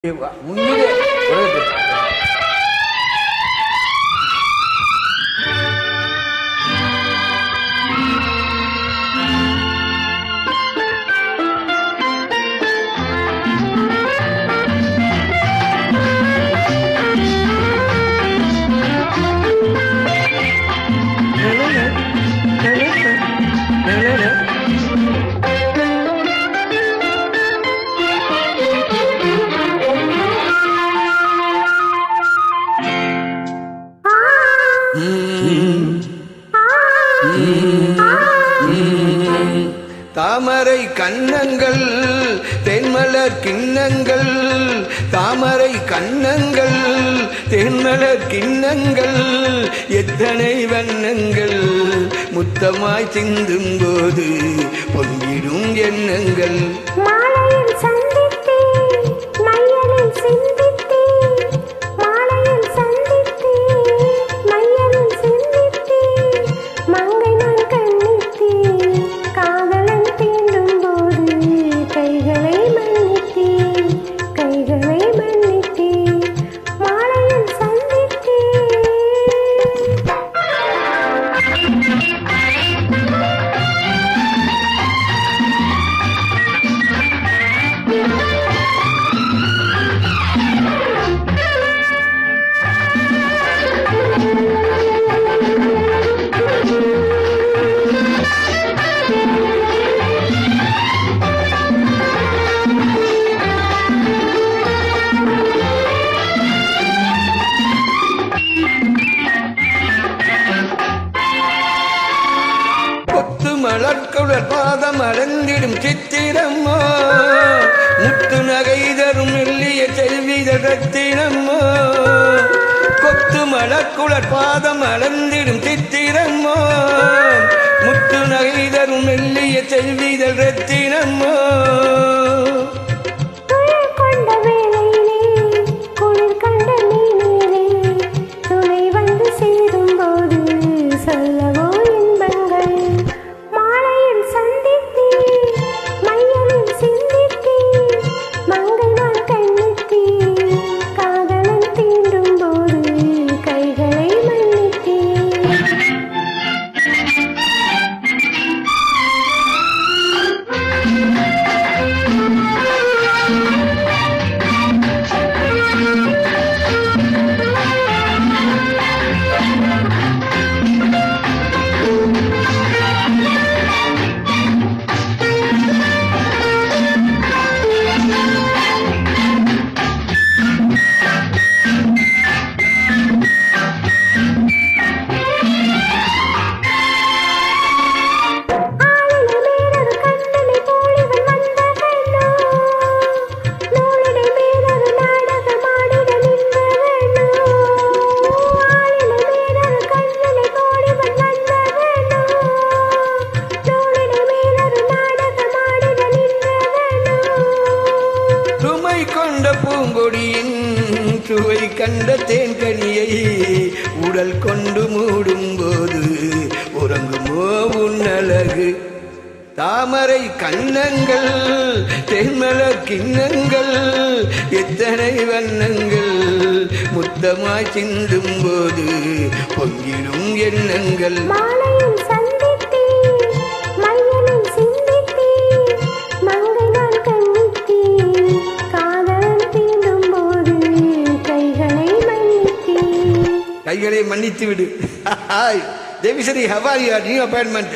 உண்மையிலே உலகத்தில் தாமரை கண்ணங்கள் தென்மலர் கிண்ணங்கள், தாமரை கண்ணங்கள் தென்மலர் கிண்ணங்கள், எத்தனை வண்ணங்கள் முத்தமாய் சிந்தும் போது பொங்கிடும் எண்ணங்கள். மாலையில் சந்தித்தே மையலில் சிந்தித்தே, மாலையில் சந்தித்தே மையலில் சிந்தித்தே, மங்கை நான் கண்ணித்தே காதலன் தீண்டும் போது கைகளை மன்னித்தே, கைகளை மன்னித்தே, மாலையில் சந்தித்தே. மலர்குழல் பாதம் அடைந்திடும் சித்திரம்மோ, முத்து நகை தரும் மெல்லிய செல்வித ரத்தினம்மோ. கொத்து மலர்குழல் பாதம் அடைந்திடும் சித்திரம்மோ, முத்து நகை தரும் மெல்லிய செல்வித ரத்தினம்மோ. கொண்ட பூங்கொடியின் சுவை கண்ட தேன்கனியை உடல் கொண்டு மூடும் போது உறங்குமோ உன்னழகு. தாமரை கண்ணங்கள் தென்மலர் கிண்ணங்கள், எத்தனை வண்ணங்கள் முத்தமாய் சிந்தும் போது பொங்கிடும் எண்ணங்கள். மாலையில் சந்தித்தே மையலில் சிந்தித்தே, மங்கை நான் கண்ணித்தே காதலன் தீண்டும் போது கைகளை மன்னித்தே. கைகளை மன்னித்து விடு. Devi Sri, how are you? New appointment.